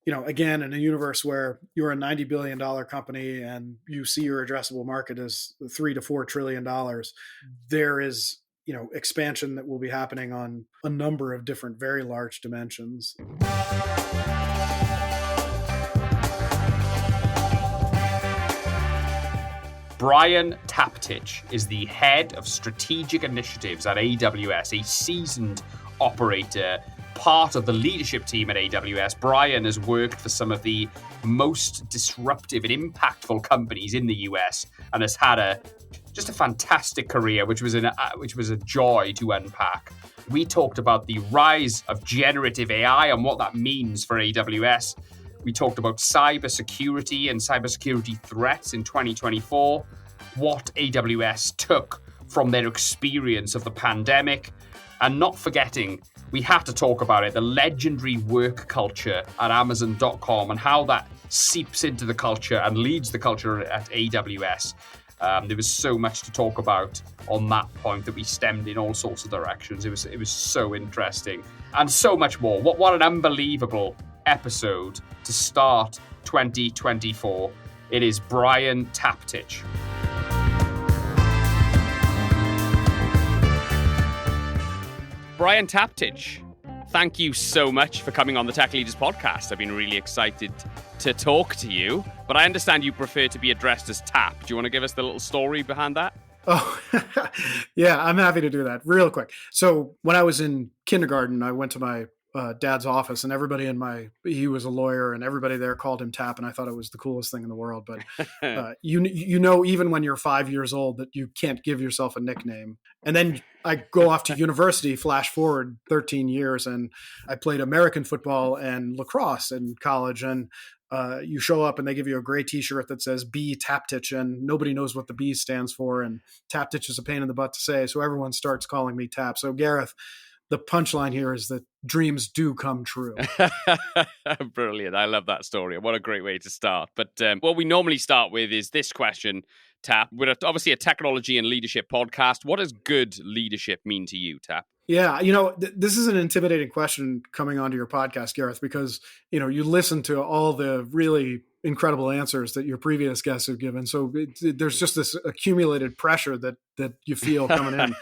again, in a universe where you're a $90 billion company and you see your addressable market as $3 to $4 trillion, there is, expansion that will be happening on a number of different, very large dimensions. Brian Taptich is the head of strategic initiatives at AWS, a seasoned operator, part of the leadership team at AWS. Brian has worked for some of the most disruptive and impactful companies in the US and has had just a fantastic career, which was a joy to unpack. We talked about the rise of generative AI and what that means for AWS. We talked about cybersecurity and cybersecurity threats in 2024, what AWS took from their experience of the pandemic, and not forgetting, we have to talk about it, the legendary work culture at Amazon.com and how that seeps into the culture and leads the culture at AWS. There was so much to talk about on that point that we stemmed in all sorts of directions. It was so interesting and so much more. What an unbelievable episode to start 2024. It is Brian Taptich. Brian Taptich, thank you so much for coming on the Tech Leaders podcast. I've been really excited to talk to you, but I understand you prefer to be addressed as Tap. Do you want to give us the little story behind that? Oh, yeah, I'm happy to do that real quick. So when I was in kindergarten, I went to my dad's office, and everybody he was a lawyer, and everybody there called him Tap, and I thought it was the coolest thing in the world. But even when you're 5 years old, that you can't give yourself a nickname. And then I go off to university, flash forward 13 years, and I played American football and lacrosse in college. And you show up and they give you a gray t-shirt that says B Taptich, and nobody knows what the B stands for. And Taptich is a pain in the butt to say. So everyone starts calling me Tap. So Gareth, the punchline here is that dreams do come true. Brilliant. I love that story. What a great way to start. But what we normally start with is this question, Tap. We're obviously a technology and leadership podcast. What does good leadership mean to you, Tap? Yeah, this is an intimidating question coming onto your podcast, Gareth, because, you listen to all the really incredible answers that your previous guests have given. So there's just this accumulated pressure that you feel coming in.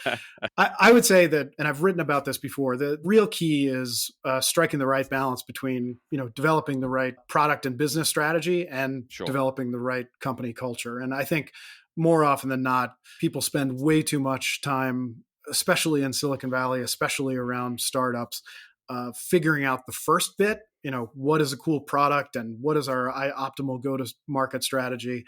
I would say that, and I've written about this before, the real key is striking the right balance between, developing the right product and business strategy and developing the right company culture. And I think more often than not, people spend way too much time, especially in Silicon Valley, especially around startups, figuring out the first bit, what is a cool product and what is our optimal go-to-market strategy,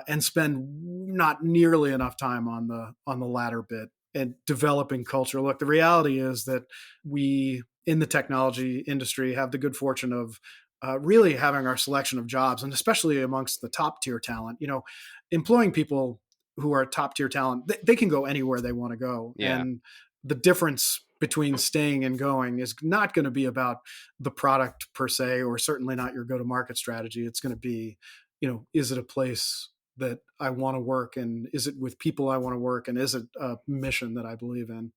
and spend not nearly enough time on the latter bit and developing culture. Look, the reality is that we in the technology industry have the good fortune of really having our selection of jobs, and especially amongst the top tier talent, employing people who are top tier talent, they can go anywhere they want to go. Yeah. And the difference between staying and going is not going to be about the product per se, or certainly not your go-to-market strategy. It's going to be, is it a place that I want to work, and is it with people I want to work, and is it a mission that I believe in?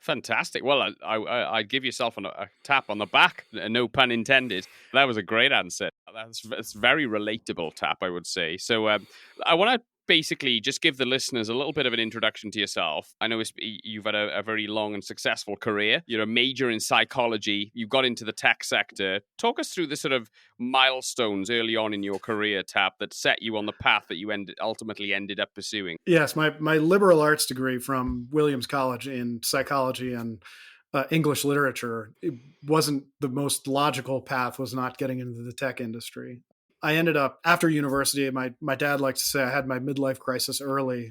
Fantastic. Well, I'd give yourself a tap on the back, no pun intended. That was a great answer. That's very relatable, Tap, I would say. So I want to basically just give the listeners a little bit of an introduction to yourself. I know you've had a very long and successful career. You're a major in psychology. You got into the tech sector. Talk us through the sort of milestones early on in your career, Tap, that set you on the path that you ultimately ended up pursuing. Yes, my liberal arts degree from Williams College in psychology and English literature, it wasn't the most logical path, was not getting into the tech industry. I ended up, after university, my dad likes to say I had my midlife crisis early.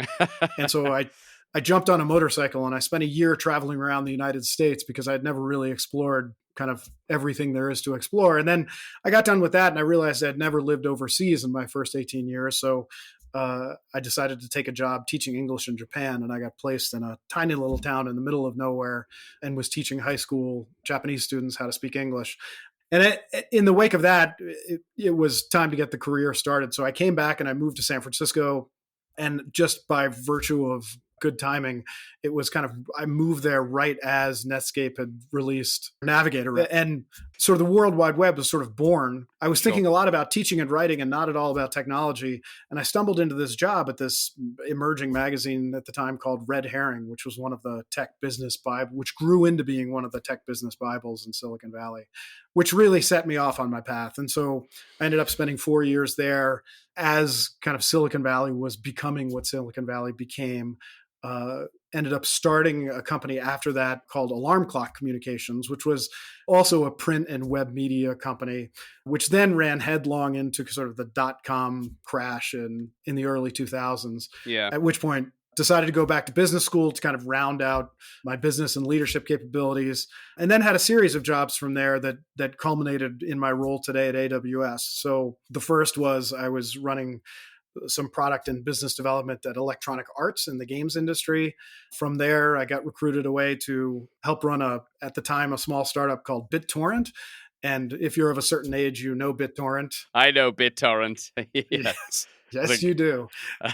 And so I jumped on a motorcycle and I spent a year traveling around the United States because I'd never really explored kind of everything there is to explore. And then I got done with that and I realized I'd never lived overseas in my first 18 years. So I decided to take a job teaching English in Japan, and I got placed in a tiny little town in the middle of nowhere and was teaching high school Japanese students how to speak English. And in the wake of that, it was time to get the career started. So I came back and I moved to San Francisco, and just by virtue of good timing, it was I moved there right as Netscape had released Navigator. And sort of the World Wide Web was sort of born, I was Sure. thinking a lot about teaching and writing and not at all about technology. And I stumbled into this job at this emerging magazine at the time called Red Herring, which was one of the tech business Bible, which grew into being one of the tech business Bibles in Silicon Valley, which really set me off on my path. And so I ended up spending 4 years there as kind of Silicon Valley was becoming what Silicon Valley became. Ended up starting a company after that called Alarm Clock Communications, which was also a print and web media company, which then ran headlong into sort of the dotcom crash in the early 2000s. Yeah. At which point, decided to go back to business school to kind of round out my business and leadership capabilities, and then had a series of jobs from there that culminated in my role today at AWS. So the first was I was running some product and business development at Electronic Arts in the games industry. From there, I got recruited away to help run at the time, a small startup called BitTorrent. And if you're of a certain age, you know BitTorrent. I know BitTorrent. Yes, you do.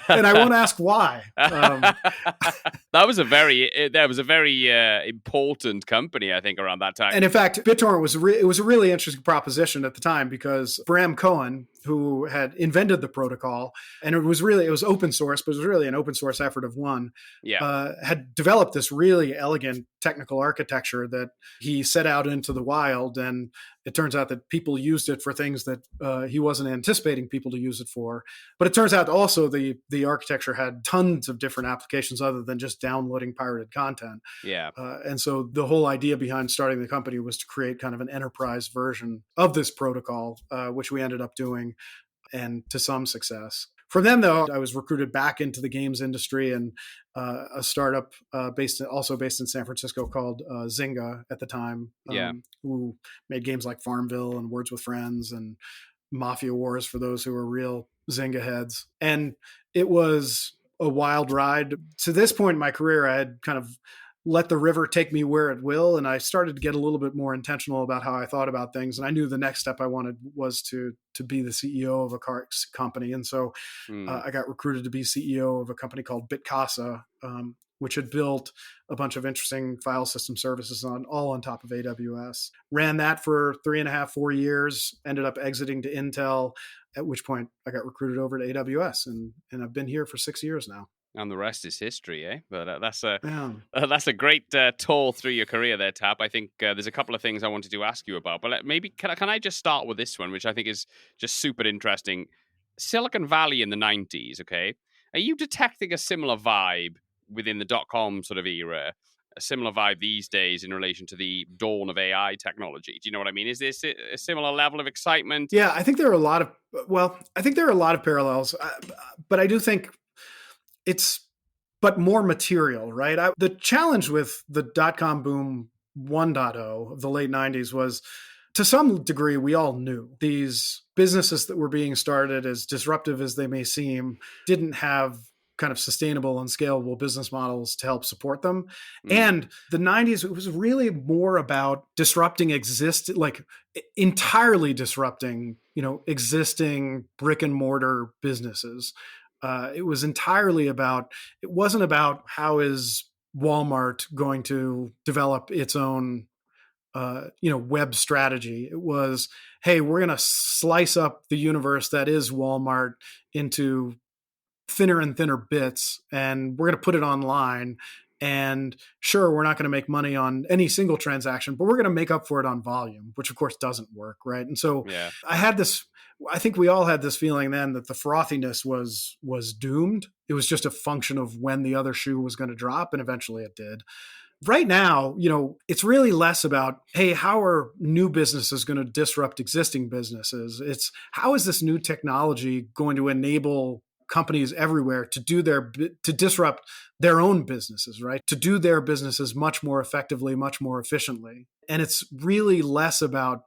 And I won't ask why. That was a very important company, I think, around that time. And in fact, BitTorrent was it was a really interesting proposition at the time because Bram Cohen, who had invented the protocol, and it was open source, but it was really an open source effort of one, had developed this really elegant technical architecture that he set out into the wild. And it turns out that people used it for things that he wasn't anticipating people to use it for. But it turns out also the architecture had tons of different applications other than just downloading pirated content. Yeah. And so the whole idea behind starting the company was to create kind of an enterprise version of this protocol, which we ended up doing, and to some success. From then, though, I was recruited back into the games industry and a startup based in San Francisco called Zynga at the time, who made games like Farmville and Words with Friends and Mafia Wars for those who are real Zynga heads. And it was a wild ride. To this point in my career, I had kind of let the river take me where it will. And I started to get a little bit more intentional about how I thought about things. And I knew the next step I wanted was to be the CEO of a car company. And so I got recruited to be CEO of a company called Bitcasa, which had built a bunch of interesting file system services all on top of AWS. Ran that for 3.5, 4 years, ended up exiting to Intel, at which point I got recruited over to AWS. And I've been here for 6 years now. And the rest is history, eh? But that's a great tour through your career there, Tap. I think there's a couple of things I wanted to ask you about. But maybe can I just start with this one, which I think is just super interesting. Silicon Valley in the 90s, okay? Are you detecting a similar vibe within the dot-com sort of era, a similar vibe these days in relation to the dawn of AI technology? Do you know what I mean? Is this a similar level of excitement? Yeah, I think there are a lot of parallels, but I do think but more material, right? The challenge with the dot-com boom 1.0 of the late 90s was, to some degree, we all knew these businesses that were being started, as disruptive as they may seem, didn't have kind of sustainable and scalable business models to help support them. And the 90s, it was really more about entirely disrupting, existing brick and mortar businesses. It wasn't about how is Walmart going to develop its own web strategy. It was, hey, we're going to slice up the universe that is Walmart into thinner and thinner bits, and we're going to put it online. And sure, we're not going to make money on any single transaction, but we're going to make up for it on volume, which of course doesn't work, right? And so I think we all had this feeling then that the frothiness was doomed. It was just a function of when the other shoe was going to drop, and eventually it did. Right now, it's really less about, hey, how are new businesses going to disrupt existing businesses? It's how is this new technology going to enable companies everywhere to disrupt their own businesses, right? To do their businesses much more effectively, much more efficiently. And it's really less about,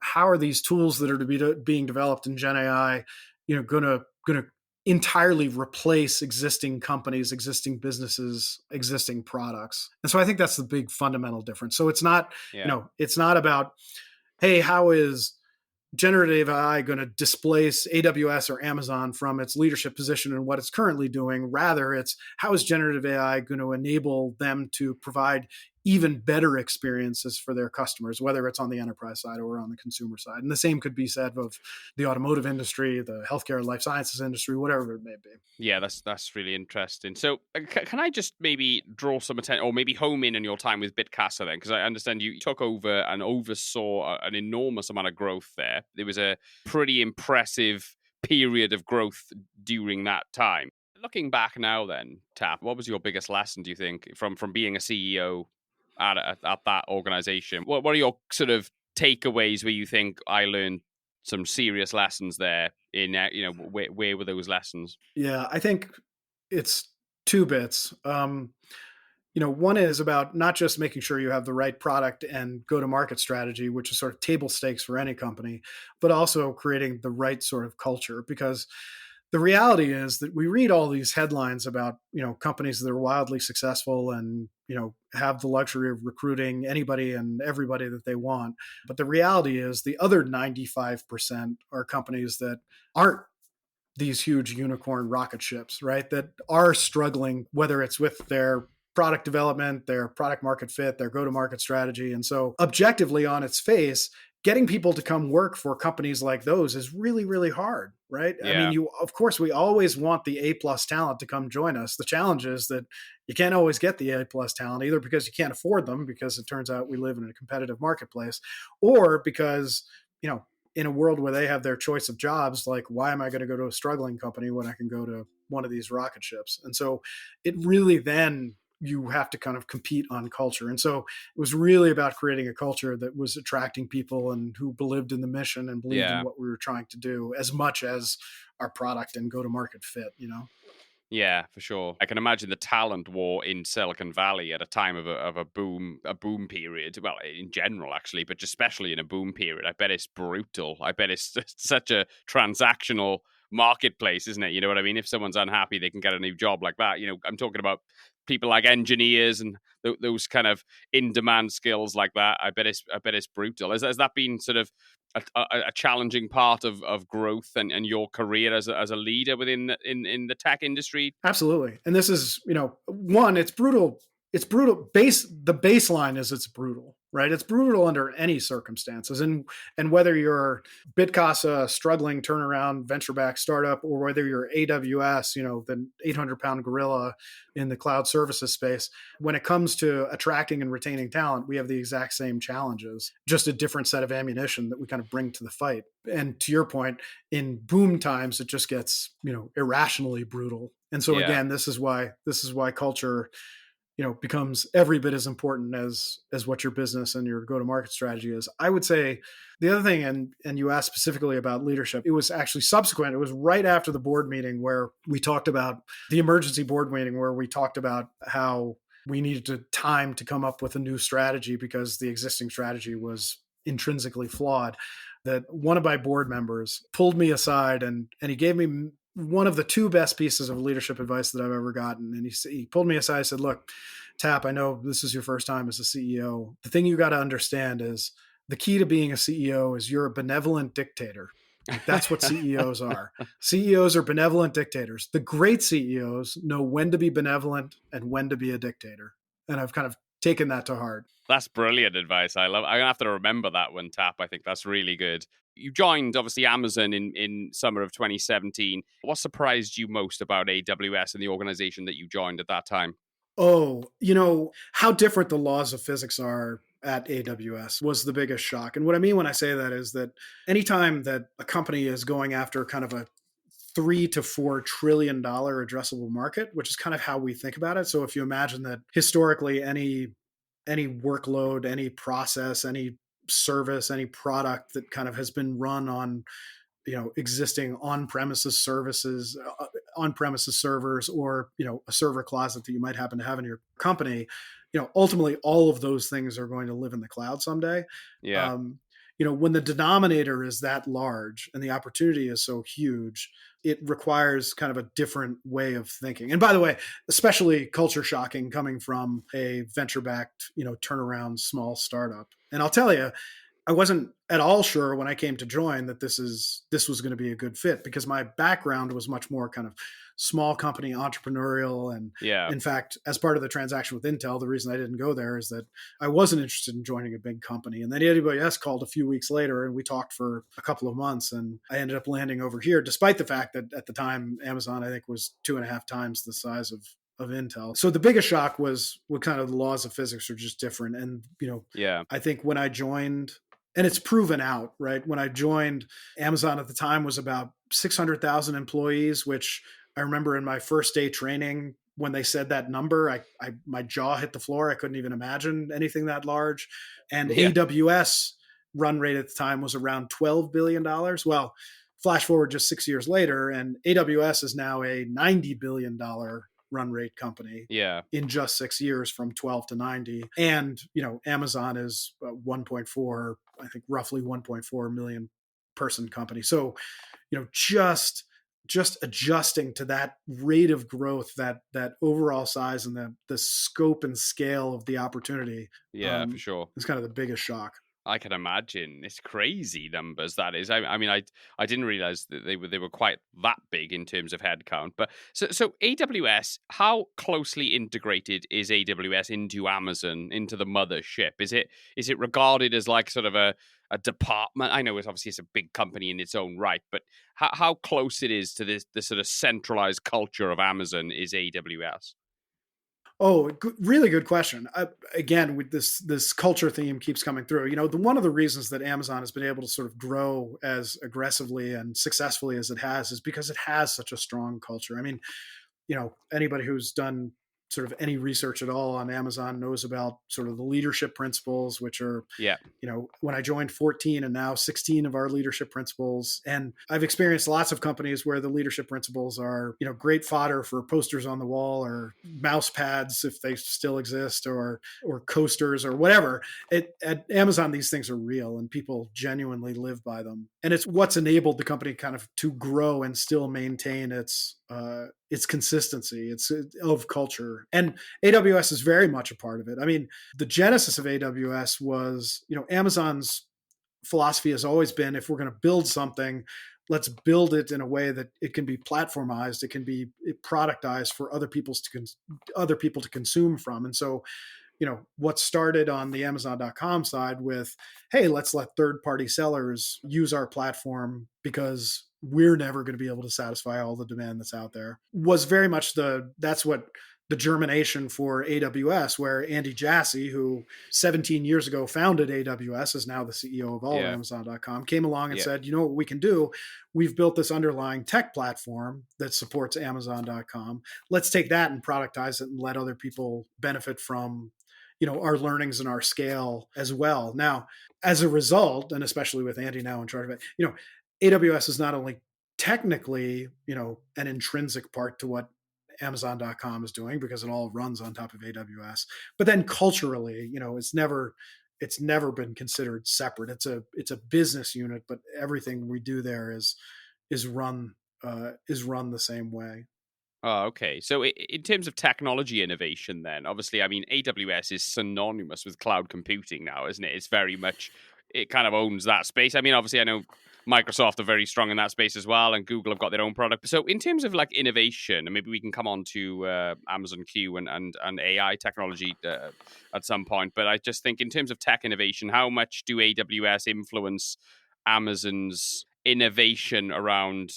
how are these tools that are being developed in Gen AI, going to entirely replace existing companies, existing businesses, existing products. And so I think that's the big fundamental difference. So it's not, it's not about, hey, how is generative AI going to displace AWS or Amazon from its leadership position in what it's currently doing? Rather, it's how is generative AI going to enable them to provide even better experiences for their customers, whether it's on the enterprise side or on the consumer side. And the same could be said of the automotive industry, the healthcare, life sciences industry, whatever it may be. Yeah, that's really interesting. So, can I just maybe draw some attention, or maybe home in on your time with Bitcasa then? Because I understand you took over and oversaw an enormous amount of growth there. There was a pretty impressive period of growth during that time. Looking back now, then, Tap, what was your biggest lesson, do you think, from being a CEO at that organization? What are your sort of takeaways where you think I learned some serious lessons there? Where were those lessons? Yeah, I think it's two bits. One is about not just making sure you have the right product and go to market strategy, which is sort of table stakes for any company, but also creating the right sort of culture. Because the reality is that we read all these headlines about, companies that are wildly successful and, have the luxury of recruiting anybody and everybody that they want. But the reality is the other 95% are companies that aren't these huge unicorn rocket ships, right? That are struggling, whether it's with their product development, their product market fit, their go to market strategy. And so, objectively, on its face, getting people to come work for companies like those is really, really hard, right? I mean, Yeah. of course, we always want the A plus talent to come join us. The challenge is that you can't always get the A plus talent, either because you can't afford them, because it turns out we live in a competitive marketplace, or because, in a world where they have their choice of jobs, like, why am I going to go to a struggling company when I can go to one of these rocket ships? And so it really then you have to kind of compete on culture. And so it was really about creating a culture that was attracting people and who believed in the mission and believed in Yeah. what we were trying to do as much as our product and go to market fit. Yeah, for sure. I can imagine the talent war in Silicon Valley at a time of a boom period. Well, in general, actually, but especially in a boom period. I bet it's brutal. I bet it's such a transactional marketplace, isn't it? You know what I mean? If someone's unhappy, they can get a new job like that. I'm talking about people like engineers and those kind of in-demand skills like that. I bet it's brutal. Has that been sort of a challenging part of growth and your career as a leader within in the tech industry? Absolutely. And this is, one, it's brutal. It's brutal. The baseline is it's brutal, right? It's brutal under any circumstances. And whether you're Bitcasa, struggling turnaround venture-backed startup, or whether you're AWS, the 800-pound gorilla in the cloud services space, when it comes to attracting and retaining talent, we have the exact same challenges, just a different set of ammunition that we kind of bring to the fight. And to your point, in boom times, it just gets, irrationally brutal. And so Yeah. again, this is why culture, becomes every bit as important as what your business and your go-to-market strategy is. I would say the other thing, and you asked specifically about leadership, it was actually subsequent. It was right after the board meeting where we talked about the emergency board meeting, where we talked about how we needed time to come up with a new strategy because the existing strategy was intrinsically flawed. That one of my board members pulled me aside and he gave me one of the two best pieces of leadership advice that I've ever gotten. And he pulled me aside and said, look, Tap, I know this is your first time as a CEO. The thing you got to understand is the key to being a CEO is you're a benevolent dictator. Like, that's what CEOs are. CEOs are benevolent dictators. The great CEOs know when to be benevolent and when to be a dictator. And I've kind of taken that to heart. That's brilliant advice. I'm gonna have to remember that one, Tap. I think that's really good. You joined obviously Amazon in summer of 2017. What surprised you most about AWS and the organization that you joined at that time? Oh, how different the laws of physics are at AWS was the biggest shock. And what I mean when I say that is that anytime that a company is going after kind of a $3 to $4 trillion addressable market, which is kind of how we think about it. So if you imagine that historically any workload, any process, any service, any product that kind of has been run on existing on-premises services, on-premises servers, or a server closet that you might happen to have in your company, ultimately all of those things are going to live in the cloud someday. Yeah. um, when the denominator is that large and the opportunity is so huge, it requires kind of a different way of thinking. And by the way, especially culture shocking coming from a venture backed, turnaround small startup. And I'll tell you, I wasn't at all sure when I came to join that this was going to be a good fit, because my background was much more kind of small company entrepreneurial. And Yeah. in fact, as part of the transaction with Intel, the reason I didn't go there is that I wasn't interested in joining a big company. And then AWS called a few weeks later, and we talked for a couple of months, and I ended up landing over here, despite the fact that at the time Amazon, I think, was 2.5 times the size of Intel. So the biggest shock was what kind of the laws of physics are just different. And, Yeah. I think when I joined, and it's proven out, right? When I joined, Amazon at the time was about 600,000 employees, which I remember in my first day training, when they said that number, my jaw hit the floor. I couldn't even imagine anything that large. And Yeah. AWS run rate at the time was around $12 billion. Well, flash forward just 6 years later, and AWS is now a $90 billion run rate company Yeah. in just 6 years, from 12 to 90. And, Amazon is 1.4, I think roughly 1.4 million person company. So, just adjusting to that rate of growth, that overall size, and the scope and scale of the opportunity, Yeah, for sure. is kind of the biggest shock. I can imagine. It's crazy numbers, that is. I mean, I didn't realize that they were quite that big in terms of headcount. But so AWS, how closely integrated is AWS into Amazon, into the mothership? Is it regarded as like sort of a department? I know it's a big company in its own right, but how close it is to this sort of centralized culture of Amazon is AWS? Oh, really good question. Again, with this culture theme keeps coming through. One of the reasons that Amazon has been able to sort of grow as aggressively and successfully as it has is because it has such a strong culture. I mean, anybody who's done sort of any research at all on Amazon knows about sort of the leadership principles, which are, Yeah. when I joined, 14 and now 16 of our leadership principles. And I've experienced lots of companies where the leadership principles are, great fodder for posters on the wall, or mouse pads, if they still exist, or coasters or whatever. At Amazon, these things are real and people genuinely live by them. And it's what's enabled the company kind of to grow and still maintain its consistency, of culture. And AWS is very much a part of it. I mean, the genesis of AWS was, Amazon's philosophy has always been, if we're going to build something, let's build it in a way that it can be platformized, it can be productized for other people to consume from. And so, what started on the Amazon.com side with, hey, let's let third-party sellers use our platform because we're never going to be able to satisfy all the demand that's out there, was very much that's what the germination for AWS, where Andy Jassy, who 17 years ago founded AWS, is now the CEO of all of Yeah. Amazon.com, came along and Yeah. said, what we can do? We've built this underlying tech platform that supports Amazon.com. Let's take that and productize it and let other people benefit from, our learnings and our scale as well. Now, as a result, and especially with Andy now in charge of it, AWS is not only technically, an intrinsic part to what Amazon.com is doing, because it all runs on top of AWS, but then culturally, it's never been considered separate. It's a business unit, but everything we do there is run the same way. Oh, okay. So in terms of technology innovation, then obviously, I mean, AWS is synonymous with cloud computing now, isn't it? It's very much, it kind of owns that space. I mean, obviously, I know Microsoft are very strong in that space as well, and Google have got their own product. So in terms of like innovation, and maybe we can come on to Amazon Q and AI technology at some point. But I just think in terms of tech innovation, how much do AWS influence Amazon's innovation around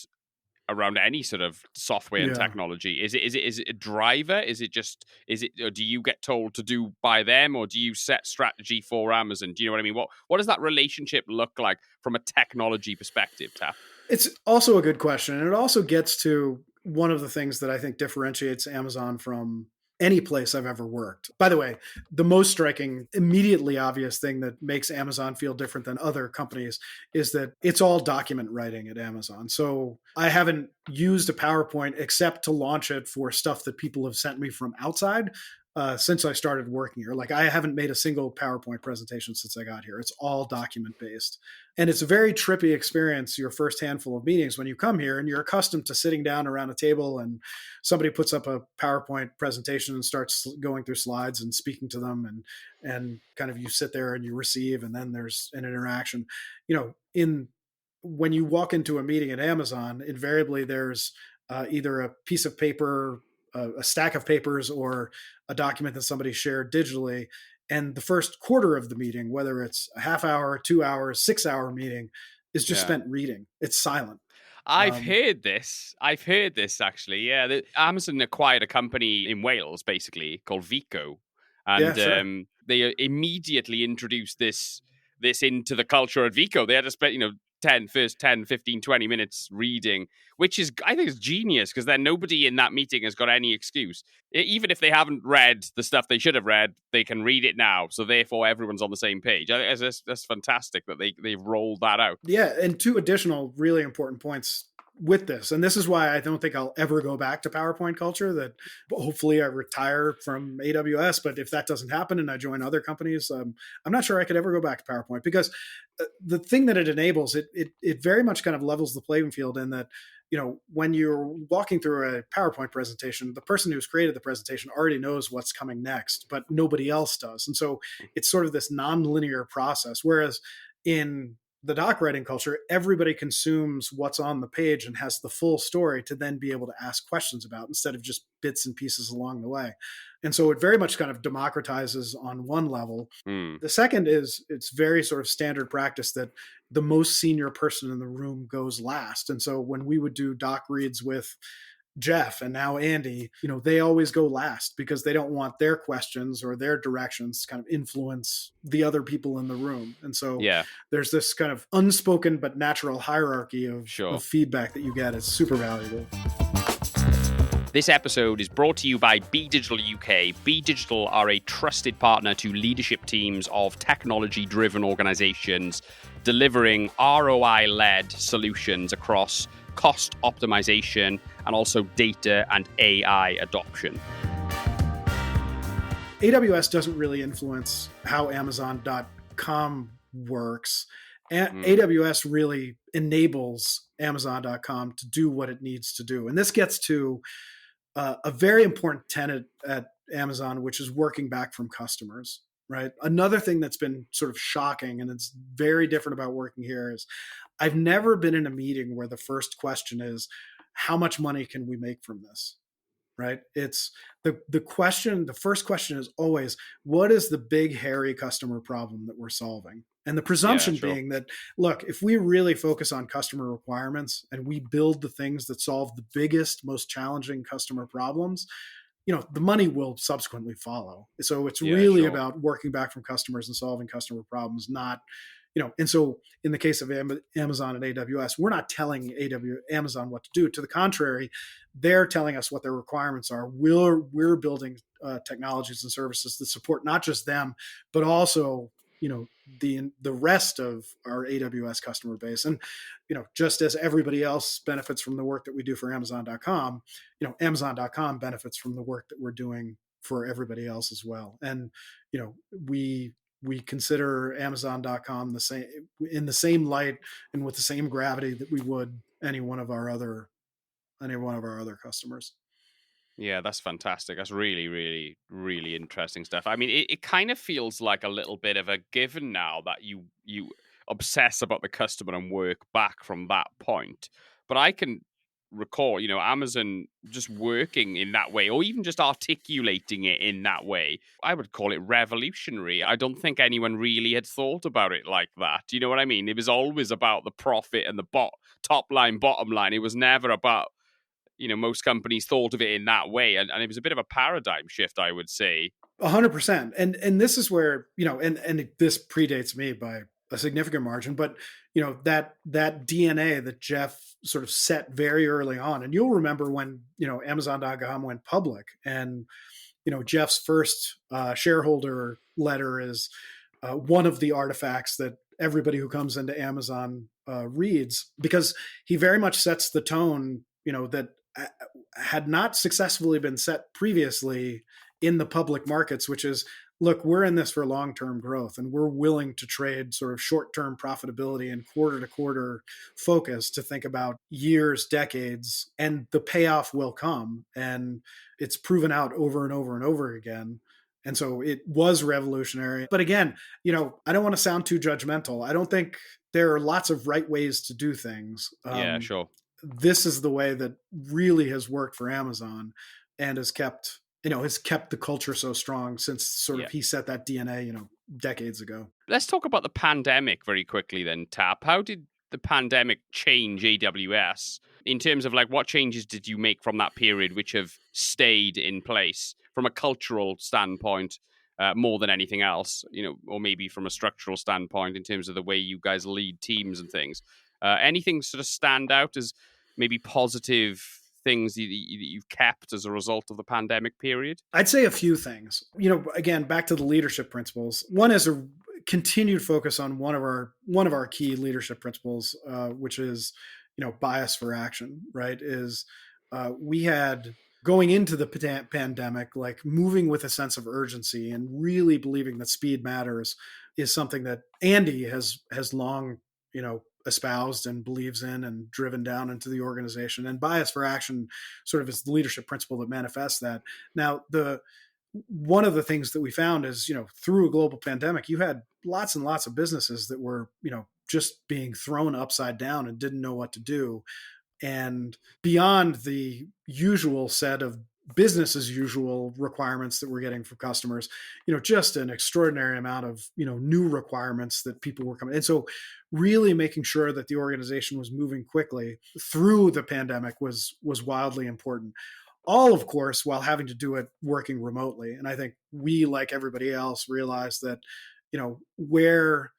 any sort of software and Yeah. technology? Is it a driver? Or do you get told to do by them, or do you set strategy for Amazon? Do you know what I mean? What does that relationship look like from a technology perspective, Tap? It's also a good question. And it also gets to one of the things that I think differentiates Amazon from any place I've ever worked. By the way, the most striking, immediately obvious thing that makes Amazon feel different than other companies is that it's all document writing at Amazon. So I haven't used a PowerPoint except to launch it for stuff that people have sent me from outside. since I started working here. Like I haven't made a single PowerPoint presentation since I got here. It's all document based. And it's a very trippy experience your first handful of meetings when you come here and you're accustomed to sitting down around a table and somebody puts up a PowerPoint presentation and starts going through slides and speaking to them, and kind of you sit there and you receive, and then there's an interaction. In when you walk into a meeting at Amazon, invariably there's either a piece of paper, a stack of papers, or a document that somebody shared digitally. And the first quarter of the meeting, whether it's a half hour, 2 hours, 6 hour meeting, is just Yeah. spent reading. It's silent. I've Um, heard this. I've heard this actually. Yeah, Amazon acquired a company in Wales, basically called Vico, yeah, and sure. they immediately introduced this into the culture at Vico. They had to spend 10, 15, 20 minutes reading, which is, I think, is genius, because then nobody in that meeting has got any excuse. Even if they haven't read the stuff they should have read, they can read it now. So therefore, everyone's on the same page. I think that's fantastic that they've rolled that out. Yeah, and two additional really important points with this, and this is why I don't think I'll ever go back to PowerPoint culture. That hopefully I retire from AWS, but if that doesn't happen and I join other companies, I'm not sure I could ever go back to PowerPoint, because the thing that it enables, it very much kind of levels the playing field in that, when you're walking through a PowerPoint presentation, the person who's created the presentation already knows what's coming next, but nobody else does, and so it's sort of this non-linear process. Whereas in the doc writing culture, everybody consumes what's on the page and has the full story to then be able to ask questions about, instead of just bits and pieces along the way. And so it very much kind of democratizes on one level. Hmm. The second is it's very sort of standard practice that the most senior person in the room goes last. And so when we would do doc reads with Jeff and now Andy, they always go last because they don't want their questions or their directions to kind of influence the other people in the room. And so Yeah, there's this kind of unspoken but natural hierarchy sure. of feedback that you get. It's super valuable. This episode is brought to you by Be Digital UK. Be Digital are a trusted partner to leadership teams of technology-driven organizations, delivering ROI-led solutions across cost optimization and also data and AI adoption. AWS doesn't really influence how Amazon.com works. AWS really enables Amazon.com to do what it needs to do. And this gets to a very important tenet at Amazon, which is working back from customers, right? Another thing that's been sort of shocking, and it's very different about working here, is I've never been in a meeting where the first question is, how much money can we make from this? Right? It's the first question is always, what is the big, hairy customer problem that we're solving? And the Yeah, presumption sure. being that, look, if we really focus on customer requirements and we build the things that solve the biggest, most challenging customer problems, the money will subsequently follow. So it's Yeah, really sure. about working back from customers and solving customer problems, not, and so in the case of Amazon and AWS, we're not telling Amazon what to do. To the contrary, they're telling us what their requirements are. We're building technologies and services that support not just them, but also the rest of our AWS customer base. And just as everybody else benefits from the work that we do for Amazon.com, Amazon.com benefits from the work that we're doing for everybody else as well. And we consider Amazon.com in the same light and with the same gravity that we would any one of our other customers. Yeah, that's fantastic. That's really, really, really interesting stuff. I mean, it kind of feels like a little bit of a given now that you obsess about the customer and work back from that point. But I can recall, Amazon just working in that way, or even just articulating it in that way. I would call it revolutionary. I don't think anyone really had thought about it like that. You know what I mean? It was always about the profit and the top line, bottom line. It was never about, most companies thought of it in that way. And it was a bit of a paradigm shift, I would say. 100%. And this is where, and this predates me by a significant margin, but that DNA that Jeff sort of set very early on. And you'll remember when, Amazon.com went public, and Jeff's first shareholder letter is one of the artifacts that everybody who comes into Amazon reads, because he very much sets the tone, that had not successfully been set previously in the public markets, which is, look, we're in this for long-term growth and we're willing to trade sort of short-term profitability and quarter-to-quarter focus to think about years, decades, and the payoff will come. And it's proven out over and over and over again. And so it was revolutionary. But again, I don't want to sound too judgmental. I don't think there are lots of right ways to do things. Yeah, sure. This is the way that really has worked for Amazon and has kept the culture so strong since sort of Yeah. he set that DNA, decades ago. Let's talk about the pandemic very quickly then, Tap. How did the pandemic change AWS in terms of like what changes did you make from that period which have stayed in place from a cultural standpoint more than anything else, or maybe from a structural standpoint in terms of the way you guys lead teams and things? Anything sort of stand out as maybe positive things that you've kept as a result of the pandemic period? I'd say a few things. Again, back to the leadership principles. One is a continued focus on one of our key leadership principles, which is bias for action. Right? Is we had going into the pandemic, like moving with a sense of urgency and really believing that speed matters is something that Andy has long espoused and believes in and driven down into the organization. And bias for action sort of is the leadership principle that manifests that. Now, one of the things that we found is, through a global pandemic, you had lots and lots of businesses that were, just being thrown upside down and didn't know what to do. And beyond the usual set of business as usual requirements that we're getting from customers, just an extraordinary amount of, new requirements that people were coming. And so really making sure that the organization was moving quickly through the pandemic was wildly important. All, of course, while having to do it working remotely. And I think we, like everybody else, realized that, where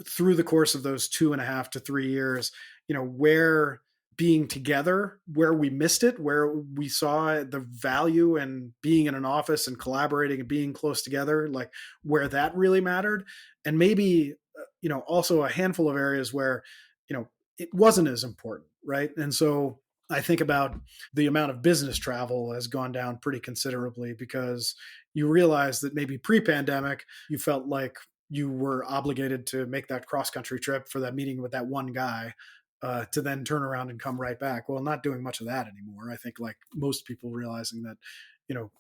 through the course of those 2.5 to 3 years, where being together, where we missed it, where we saw the value in being in an office and collaborating and being close together, like where that really mattered. And maybe, also a handful of areas where, it wasn't as important. Right. And so I think about the amount of business travel has gone down pretty considerably because you realize that maybe pre-pandemic, you felt like you were obligated to make that cross-country trip for that meeting with that one guy to then turn around and come right back. Well, not doing much of that anymore. I think like most people realizing that,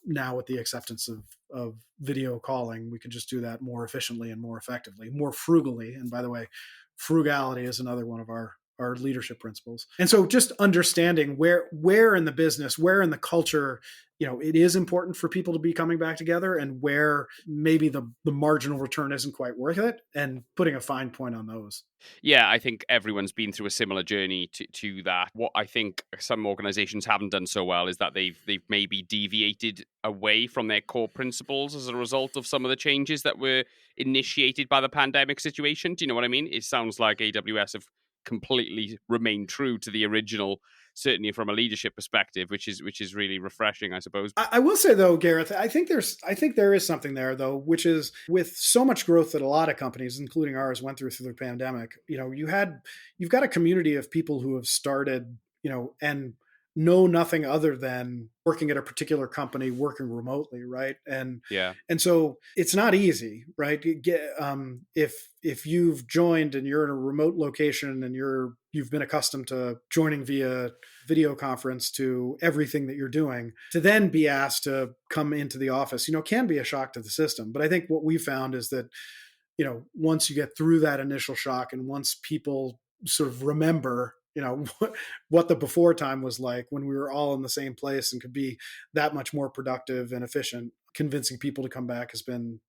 now with the acceptance of video calling, we can just do that more efficiently and more effectively, more frugally. And by the way, frugality is another one of our leadership principles. And so just understanding where in the business, where in the culture, it is important for people to be coming back together and where maybe the marginal return isn't quite worth it and putting a fine point on those. Yeah, I think everyone's been through a similar journey to that. What I think some organizations haven't done so well is that they've maybe deviated away from their core principles as a result of some of the changes that were initiated by the pandemic situation. Do you know what I mean? It sounds like AWS have completely remained true to the original, certainly from a leadership perspective, which is really refreshing, I suppose. I will say though, Gareth, I think there is something there though, which is with so much growth that a lot of companies, including ours, went through the pandemic. You've got a community of people who have started, and know nothing other than working at a particular company, working remotely, right? And Yeah. and so it's not easy, right? If you've joined and you're in a remote location and you've been accustomed to joining via video conference to everything that you're doing, to then be asked to come into the office, can be a shock to the system. But I think what we found is that, once you get through that initial shock and once people sort of remember, what the before time was like when we were all in the same place and could be that much more productive and efficient, convincing people to come back has been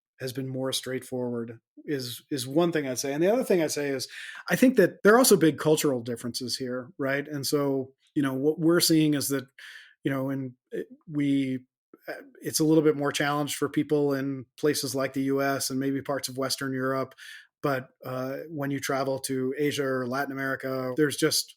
more straightforward is one thing I'd say. And the other thing I'd say is I think that there are also big cultural differences here, right? And so, what we're seeing is that, and it's a little bit more challenged for people in places like the US and maybe parts of Western Europe. But when you travel to Asia or Latin America, there's just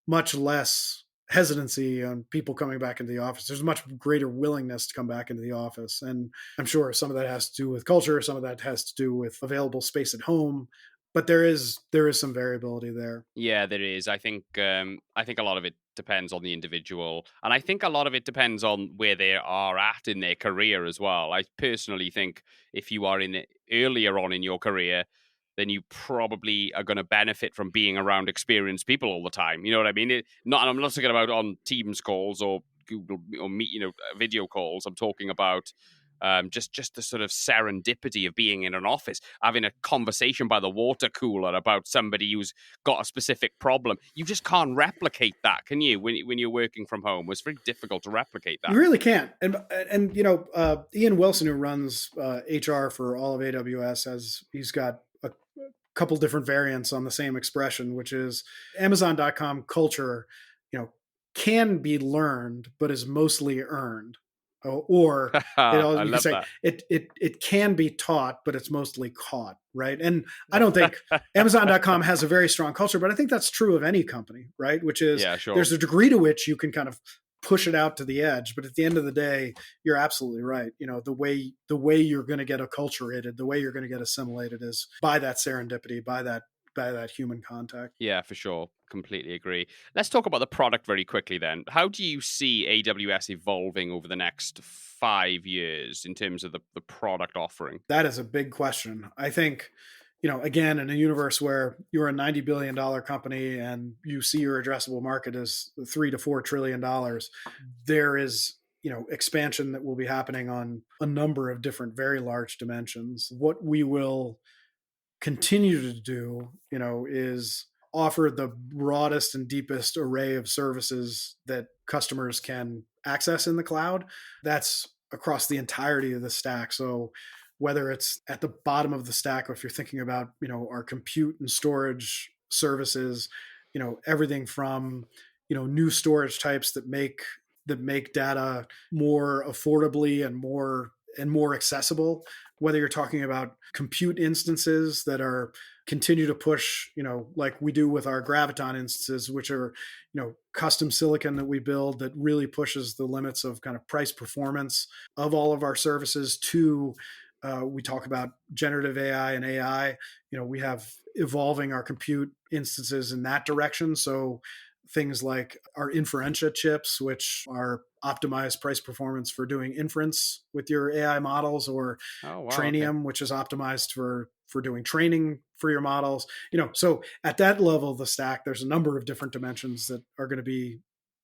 much less hesitancy on people coming back into the office. There's much greater willingness to come back into the office. And I'm sure some of that has to do with culture. Some of that has to do with available space at home. But there is some variability there. Yeah, there is. I think a lot of it depends on the individual. And I think a lot of it depends on where they are at in their career as well. I personally think if you are in it earlier on in your career, then you probably are going to benefit from being around experienced people all the time. You know what I mean? I'm not talking about on Teams calls or Google or Meet, video calls. I'm talking about just the sort of serendipity of being in an office, having a conversation by the water cooler about somebody who's got a specific problem. You just can't replicate that, can you? When you're working from home, it's very difficult to replicate You that. really can't. And Ian Wilson, who runs HR for all of AWS, he's got a couple different variants on the same expression, which is Amazon.com culture, you know, can be learned, but is mostly earned. Or I you could love say that. it can be taught, but it's mostly caught, right? And I don't think Amazon.com has a very strong culture, but I think that's true of any company, right? Which is Yeah, sure. there's a degree to which you can kind of push it out to the edge, but at the end of the day, you're absolutely right. The way you're going to get acculturated, the way you're going to get assimilated is by that serendipity, by that human contact. Yeah, for sure. Completely agree. Let's talk about the product very quickly then. How do you see AWS evolving over the next 5 years in terms of the product offering? That is a big question. I think, again, in a universe where you're a $90 billion company and you see your addressable market as $3 to $4 trillion, there is, expansion that will be happening on a number of different, very large dimensions. What we will continue to do, is offer the broadest and deepest array of services that customers can access in the cloud. That's across the entirety of the stack. So whether it's at the bottom of the stack, or if you're thinking about, our compute and storage services, everything from, new storage types that make data more affordably and more accessible, whether you're talking about compute instances that are continue to push, like we do with our Graviton instances, which are, custom silicon that we build that really pushes the limits of kind of price performance of all of our services to, we talk about generative AI and AI, we have evolving our compute instances in that direction. So things like our inferentia chips, which are optimized price performance for doing inference with your AI models, or Oh, wow. Okay. Trainium, which is optimized for doing training for your models. So at that level of the stack, there's a number of different dimensions that are going to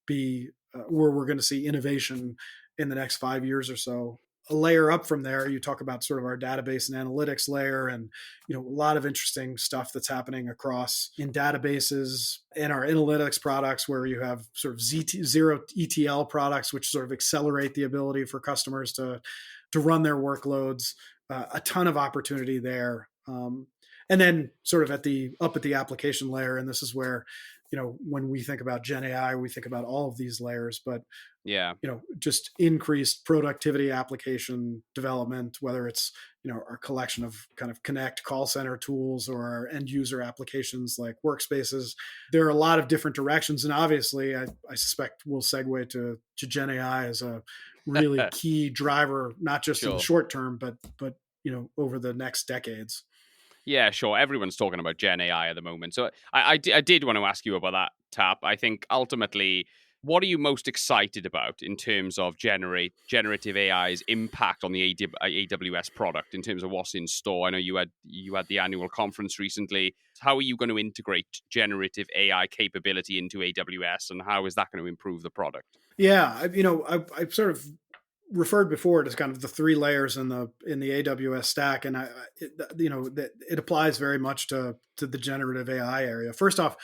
be where we're going to see innovation in the next 5 years or so. A layer up from there, you talk about sort of our database and analytics layer, and a lot of interesting stuff that's happening across in databases and our analytics products, where you have sort of zero ETL products, which sort of accelerate the ability for customers to run their workloads. A ton of opportunity there. And then sort of up at the application layer, and this is where, when we think about Gen AI, we think about all of these layers, but Yeah. just increased productivity application development, whether it's, our collection of kind of connect call center tools or our end user applications like workspaces. There are a lot of different directions. And obviously I suspect we'll segue to Gen AI as a really key driver, not just in the Sure. short term, but, over the next decades. Yeah, sure. Everyone's talking about Gen AI at the moment. So I did want to ask you about that, Tap. I think ultimately, what are you most excited about in terms of generative AI's impact on the AWS product in terms of what's in store? I know you had the annual conference recently. How are you going to integrate generative AI capability into AWS, and how is that going to improve the product? Yeah, I sort of referred before to kind of the three layers in the AWS stack, and it applies very much to the generative AI area. First off,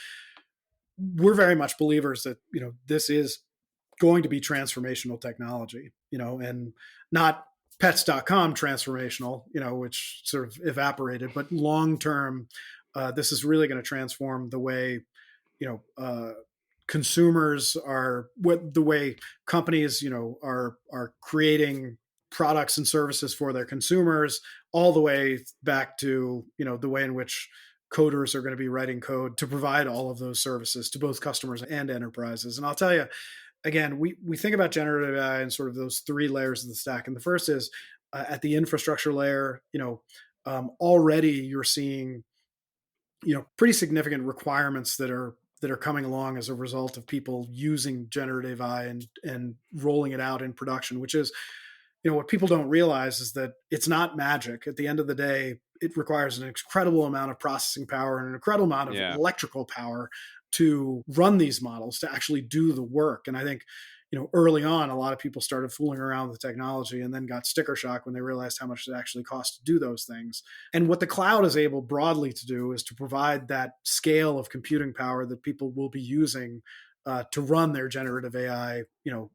we're very much believers that this is going to be transformational technology, and not pets.com transformational, which sort of evaporated, but long term, this is really going to transform the way consumers are, what the way companies are creating products and services for their consumers, all the way back to the way in which coders are going to be writing code to provide all of those services to both customers and enterprises. And I'll tell you again, we think about generative AI and sort of those three layers of the stack, and the first is at the infrastructure layer. Already you're seeing pretty significant requirements that are that are coming along as a result of people using generative AI and rolling it out in production, which is, what people don't realize is that it's not magic. At the end of the day, it requires an incredible amount of processing power and an incredible amount of Yeah. electrical power to run these models, to actually do the work. And I think, early on, a lot of people started fooling around with the technology and then got sticker shock when they realized how much it actually costs to do those things. And what the cloud is able broadly to do is to provide that scale of computing power that people will be using to run their generative AI,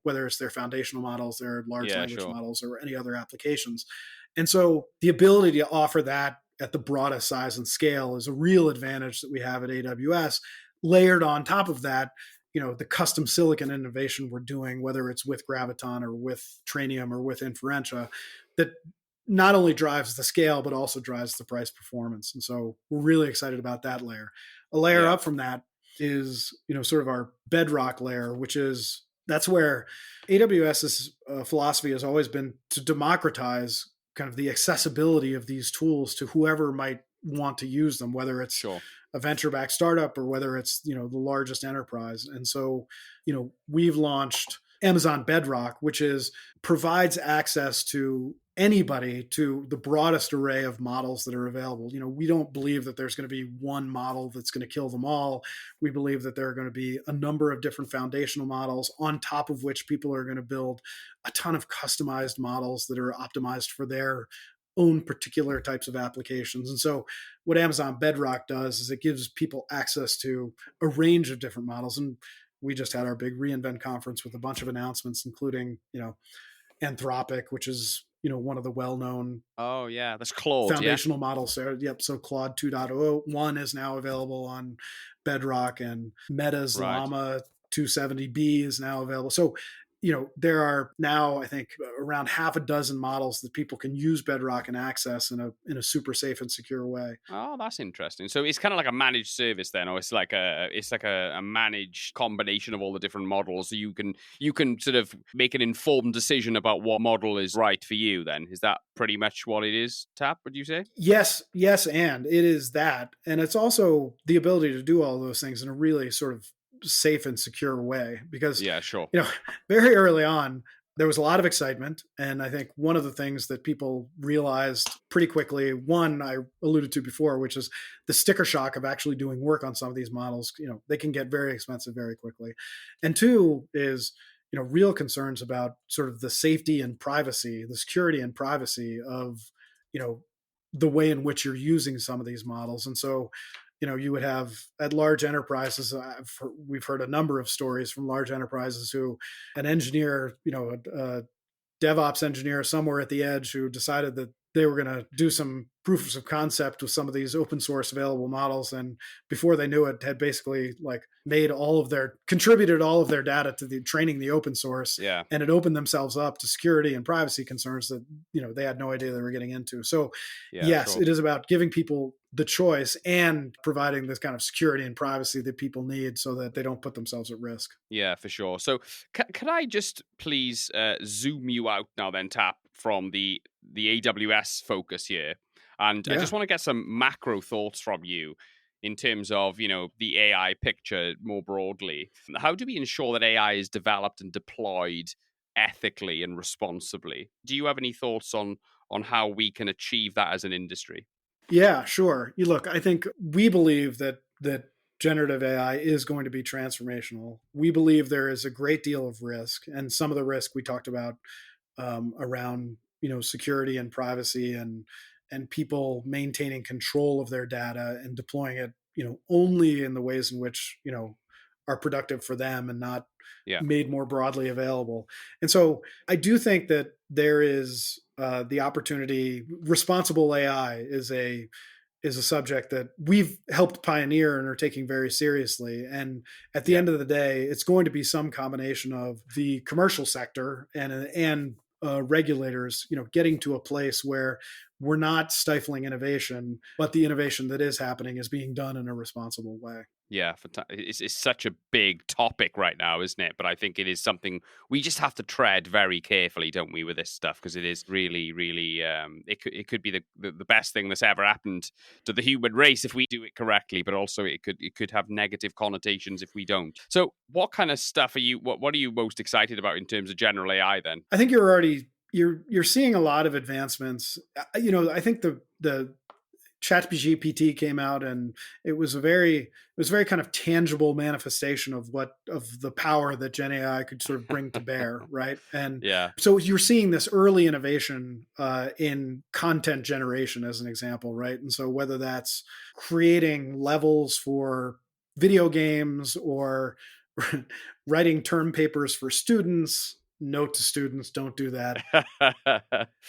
whether it's their foundational models, their large Yeah, language sure. models, or any other applications. And so the ability to offer that at the broadest size and scale is a real advantage that we have at AWS. Layered on top of that, the custom silicon innovation we're doing, whether it's with Graviton or with Trainium or with Inferentia, that not only drives the scale, but also drives the price performance. And so we're really excited about that layer. A layer Yeah. up from that is, sort of our bedrock layer, which is that's where AWS's philosophy has always been to democratize kind of the accessibility of these tools to whoever might want to use them, whether it's Sure. a venture-backed startup or whether it's the largest enterprise. And so we've launched Amazon Bedrock, which provides access to anybody to the broadest array of models that are available. We don't believe that there's going to be one model that's going to kill them all. We believe that there are going to be a number of different foundational models on top of which people are going to build a ton of customized models that are optimized for their own particular types of applications. And so what Amazon Bedrock does is it gives people access to a range of different models. And we just had our big reInvent conference with a bunch of announcements, including, Anthropic, which is, one of the well-known Oh, yeah. That's Claude, yeah? foundational models there. Yep. So Claude 2.0 is now available on Bedrock, and Meta's Right. Llama 270B is now available. So, there are now, I think, around half a dozen models that people can use Bedrock and access in a super safe and secure way. Oh, that's interesting. So it's kind of like a managed service then, or it's like a managed combination of all the different models. So you can sort of make an informed decision about what model is right for you. Then is that pretty much what it is? Tap? Would you say? Yes, and it is that, and it's also the ability to do all those things in a really sort of safe and secure way. Because Yeah, sure. very early on, there was a lot of excitement. And I think one of the things that people realized pretty quickly, one I alluded to before, which is the sticker shock of actually doing work on some of these models. They can get very expensive very quickly. And two is, real concerns about sort of the safety and privacy, the security and privacy of, you know, the way in which you're using some of these models. And so, you would have at large enterprises, we've heard a number of stories from large enterprises who an engineer, a DevOps engineer somewhere at the edge who decided that they were going to do some proofs of concept with some of these open source available models. And before they knew it, had basically like contributed all of their data to the training the open source, Yeah. and it opened themselves up to security and privacy concerns that, they had no idea they were getting into. So Yeah, yes, sure. it is about giving people the choice and providing this kind of security and privacy that people need so that they don't put themselves at risk. Yeah, for sure. So, can I just please zoom you out now, then, Tap, from the AWS focus here, and I Yeah. just want to get some macro thoughts from you in terms of the AI picture more broadly. How do we ensure that AI is developed and deployed ethically and responsibly? Do you have any thoughts on how we can achieve that as an industry? Yeah, sure. You look, I think we believe that generative AI is going to be transformational. We believe there is a great deal of risk, and some of the risk we talked about around security and privacy and people maintaining control of their data and deploying it only in the ways in which are productive for them and not Yeah, made more broadly available. And so I do think that there is the opportunity. Responsible AI is a subject that we've helped pioneer and are taking very seriously. And at the yeah. end of the day, it's going to be some combination of the commercial sector and regulators, getting to a place where we're not stifling innovation, but the innovation that is happening is being done in a responsible way. Yeah, it's such a big topic right now, isn't it? But I think it is something we just have to tread very carefully, don't we, with this stuff? Because it is really, really, it could be the best thing that's ever happened to the human race if we do it correctly. But also, it could have negative connotations if we don't. So, what kind of stuff are you? What are you most excited about in terms of general AI? Then, I think you're seeing a lot of advancements. I think the ChatGPT came out, and it was a very kind of tangible manifestation of the power that Gen AI could sort of bring to bear, right? And yeah, so you're seeing this early innovation in content generation, as an example, right? And so whether that's creating levels for video games or writing term papers for students. Note to students: don't do that.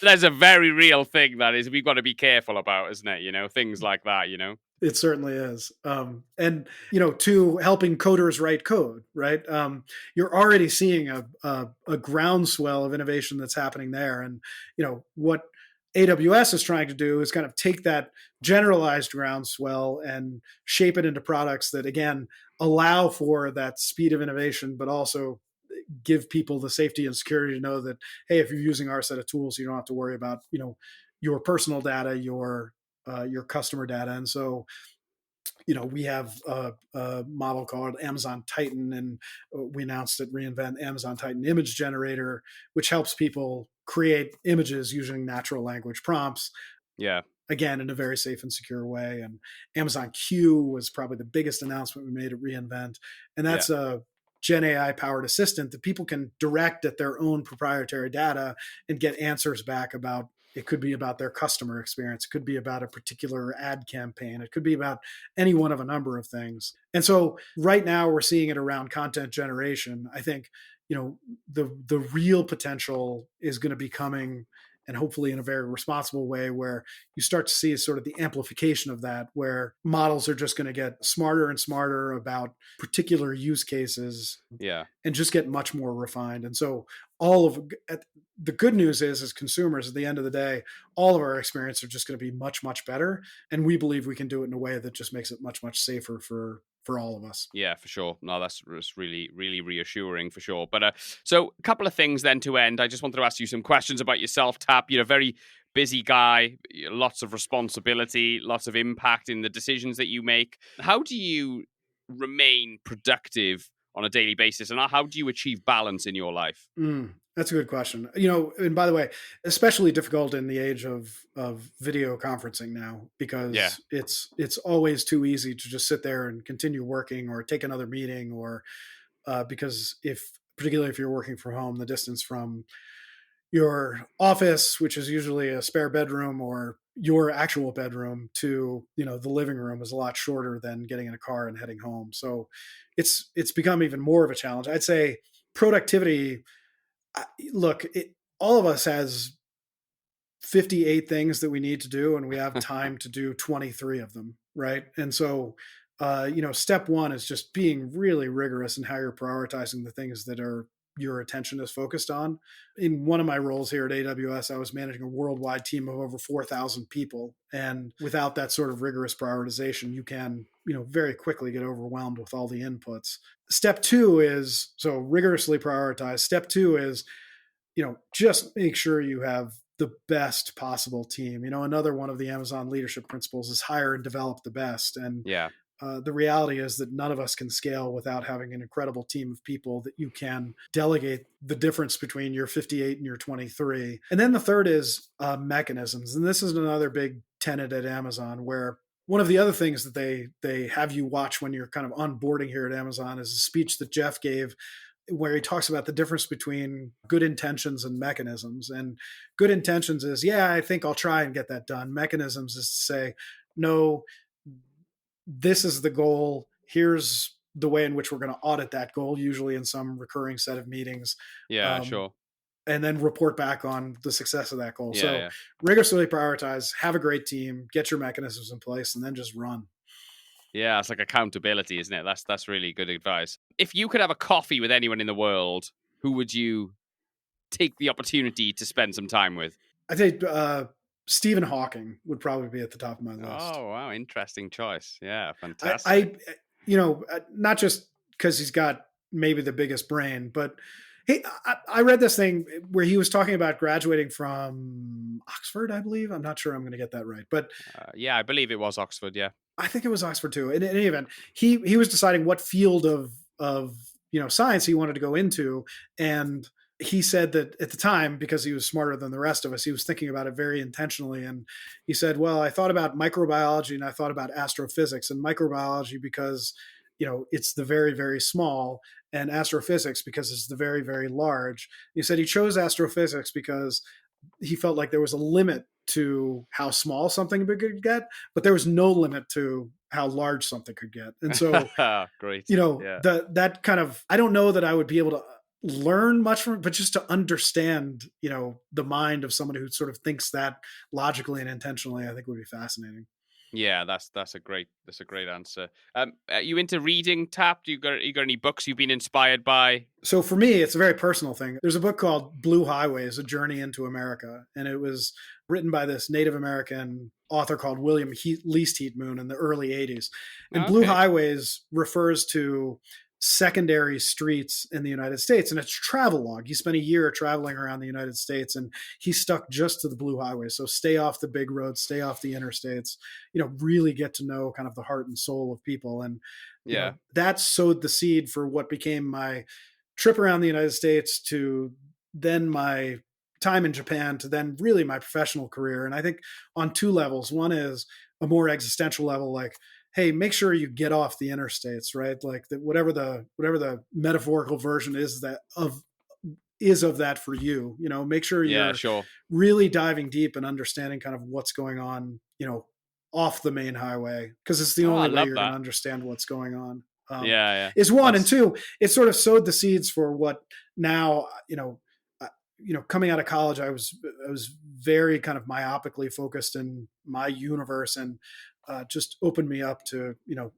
that's a very real thing. That is, we've got to be careful about, isn't it? Things like that. It certainly is. And to helping coders write code, right? You're already seeing a groundswell of innovation that's happening there. And what AWS is trying to do is kind of take that generalized groundswell and shape it into products that, again, allow for that speed of innovation, but also give people the safety and security to know that, hey, if you're using our set of tools, you don't have to worry about your personal data, your customer data. And so we have a model called Amazon Titan, and we announced at reInvent Amazon Titan Image Generator, which helps people create images using natural language prompts, Yeah, again, in a very safe and secure way. And Amazon Q was probably the biggest announcement we made at reInvent. And yeah, that's a Gen AI powered assistant that people can direct at their own proprietary data and get answers back about. It could be about their customer experience. It could be about a particular ad campaign. It could be about any one of a number of things. And so right now we're seeing it around content generation. I think, the real potential is going to be coming, and hopefully in a very responsible way, where you start to see sort of the amplification of that, where models are just going to get smarter and smarter about particular use cases yeah. and just get much more refined. And so all of the good news is, as consumers, at the end of the day, all of our experience are just going to be much, much better. And we believe we can do it in a way that just makes it much, much safer for all of us. Yeah, for sure. No, that's really, really reassuring for sure. But so a couple of things then to end. I just wanted to ask you some questions about yourself, Tap. You're a very busy guy, lots of responsibility, lots of impact in the decisions that you make. How do you remain productive on a daily basis, and how do you achieve balance in your life? That's a good question. And by the way, especially difficult in the age of video conferencing now, Yeah, because it's always too easy to just sit there and continue working or take another meeting, or because particularly if you're working from home, the distance from your office, which is usually a spare bedroom, or your actual bedroom, to the living room, is a lot shorter than getting in a car and heading home. So it's become even more of a challenge. I'd say productivity. Look, all of us has 58 things that we need to do, and we have time to do 23 of them, right? And so step one is just being really rigorous in how you're prioritizing the things that are your attention is focused on. In one of my roles here at AWS, I was managing a worldwide team of over 4,000 people, and without that sort of rigorous prioritization, you can very quickly get overwhelmed with all the inputs. Step two is, so rigorously prioritize. Step two is, just make sure you have the best possible team. Another one of the Amazon leadership principles is hire and develop the best. And yeah, the reality is that none of us can scale without having an incredible team of people that you can delegate the difference between your 58 and your 23. And then the third is mechanisms. And this is another big tenet at Amazon, where one of the other things that they have you watch when you're kind of onboarding here at Amazon is a speech that Jeff gave, where he talks about the difference between good intentions and mechanisms. And good intentions is, yeah, I think I'll try and get that done. Mechanisms is to say, no, this is the goal. Here's the way in which we're going to audit that goal, usually in some recurring set of meetings, yeah, um, sure. and then report back on the success of that goal. Yeah, So yeah. rigorously prioritize, have a great team, get your mechanisms in place, and then just run. Yeah, it's like accountability, isn't it? That's really good advice. If you could have a coffee with anyone in the world, who would you take the opportunity to spend some time with? I think Stephen Hawking would probably be at the top of my list. Oh, wow. Interesting choice. Yeah, I fantastic. not just because he's got maybe the biggest brain, but I read this thing where he was talking about graduating from Oxford, I believe. I'm not sure I'm going to get that right, but I believe it was Oxford. Yeah. I think it was Oxford too. In any event, he was deciding what field of science he wanted to go into, and he said that at the time, because he was smarter than the rest of us, he was thinking about it very intentionally. And he said, well, I thought about microbiology and I thought about astrophysics. And microbiology because it's the very, very small, and astrophysics because it's the very, very large. He said he chose astrophysics because he felt like there was a limit to how small something could get, but there was no limit to how large something could get. And so, great. That kind of, I don't know that I would be able to learn much from it, but just to understand, the mind of somebody who sort of thinks that logically and intentionally, I think would be fascinating. Yeah, that's a great answer. Are you into reading, Tap? You got any books you've been inspired by? So for me, it's a very personal thing. There's a book called Blue Highways: A Journey into America, and it was written by this Native American author called William Least Heat Moon in the early 80s. And Blue Highways refers to secondary streets in the United States, and it's travel log. He spent a year traveling around the United States, and he stuck just to the blue highways. So stay off the big roads, stay off the interstates, really get to know kind of the heart and soul of people. And that sowed the seed for what became my trip around the United States, to then my time in Japan, to then really my professional career. And I think on two levels. One is a more existential level, like, hey, make sure you get off the interstates, right? Like whatever the metaphorical version is of that for you. Make sure you're really diving deep and understanding kind of what's going on, off the main highway, because it's the only way you're going to understand what's going on. Is one. And two, it sort of sowed the seeds for what now, coming out of college, I was very kind of myopically focused in my universe, and just opened me up to,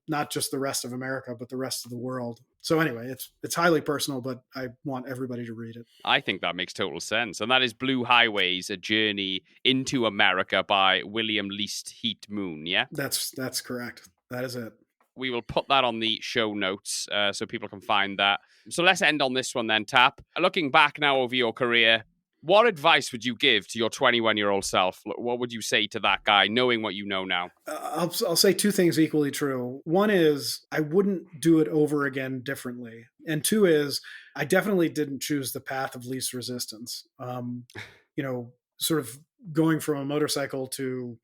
not just the rest of America, but the rest of the world. So anyway, it's highly personal, but I want everybody to read it. I think that makes total sense. And that is Blue Highways: A Journey into America by William Least Heat Moon, yeah? That's correct. That is it. We will put that on the show notes so people can find that. So let's end on this one then, Tap. Looking back now over your career, what advice would you give to your 21-year-old self? What would you say to that guy, knowing what you know now? I'll say two things equally true. One is I wouldn't do it over again differently. And two is I definitely didn't choose the path of least resistance. Sort of going from a motorcycle to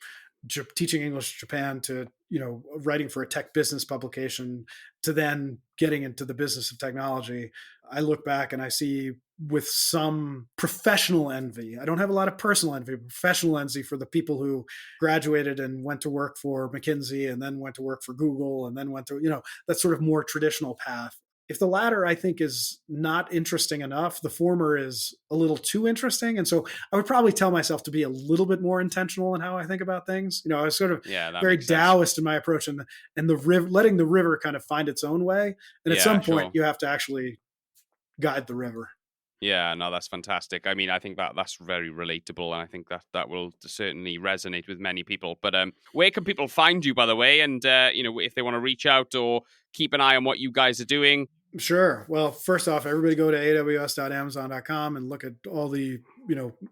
teaching English in Japan to, writing for a tech business publication to then getting into the business of technology. I look back and I see with some professional envy. I don't have a lot of personal envy, but professional envy for the people who graduated and went to work for McKinsey and then went to work for Google and then went to, that sort of more traditional path. If the latter, I think, is not interesting enough, the former is a little too interesting. And so I would probably tell myself to be a little bit more intentional in how I think about things. I was sort of very Taoist in my approach, and letting the river kind of find its own way. And at some point, you have to actually guide the river. Yeah, no, that's fantastic. I mean, I think that's very relatable, and I think that will certainly resonate with many people. But where can people find you, by the way? And, if they want to reach out or keep an eye on what you guys are doing? Sure. Well, first off, everybody go to aws.amazon.com and look at all the,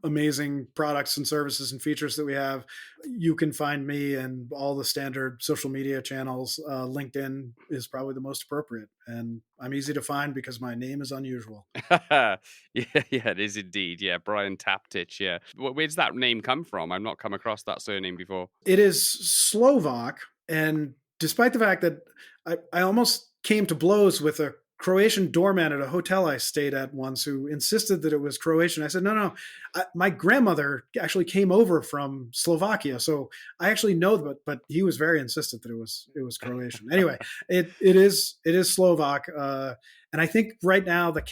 amazing products and services and features that we have. You can find me in all the standard social media channels. LinkedIn is probably the most appropriate, and I'm easy to find because my name is unusual. Yeah, it is indeed. Yeah, Brian Taptich. Yeah. Where does that name come from? I've not come across that surname before. It is Slovak, and despite the fact that I almost came to blows with a Croatian doorman at a hotel I stayed at once who insisted that it was Croatian. I said, no. My grandmother actually came over from Slovakia. So I actually know, but he was very insistent that it was Croatian. Anyway, it is Slovak. And I think right now the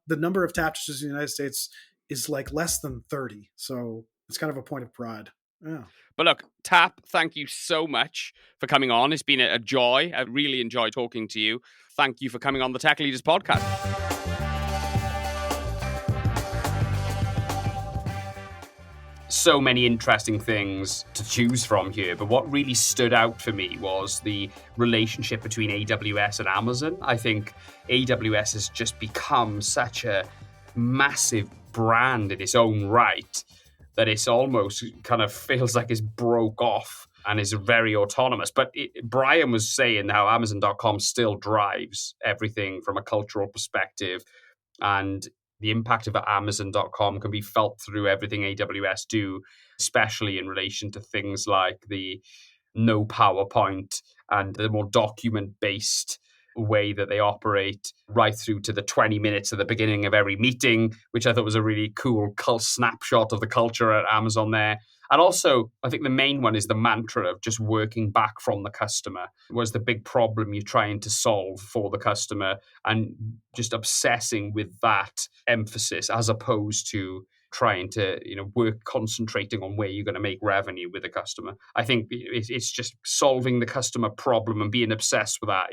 number of Taptiches in the United States is like less than 30. So it's kind of a point of pride. Yeah. But look, Tap, thank you so much for coming on. It's been a joy. I really enjoyed talking to you. Thank you for coming on the Tech Leaders Podcast. so many interesting things to choose from here, but what really stood out for me was the relationship between AWS and Amazon. I think AWS has just become such a massive brand in its own right that it's almost kind of feels like it's broke off and is very autonomous. But Brian was saying how Amazon.com still drives everything from a cultural perspective, and the impact of Amazon.com can be felt through everything AWS do, especially in relation to things like the no PowerPoint and the more document-based way that they operate, right through to the 20 minutes at the beginning of every meeting, which I thought was a really cool snapshot of the culture at Amazon there. And also, I think the main one is the mantra of just working back from the customer was the big problem you're trying to solve for the customer, and just obsessing with that emphasis as opposed to trying to work concentrating on where you're going to make revenue with the customer. I think it's just solving the customer problem and being obsessed with that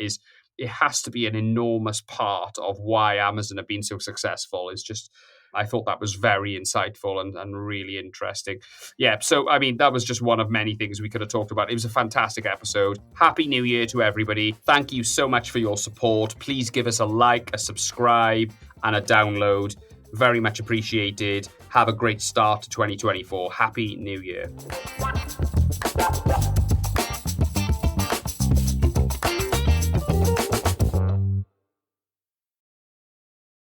it has to be an enormous part of why Amazon have been so successful. It's just, I thought that was very insightful and really interesting. Yeah, so, I mean, that was just one of many things we could have talked about. It was a fantastic episode. Happy New Year to everybody. Thank you so much for your support. Please give us a like, a subscribe, and a download. Very much appreciated. Have a great start to 2024. Happy New Year.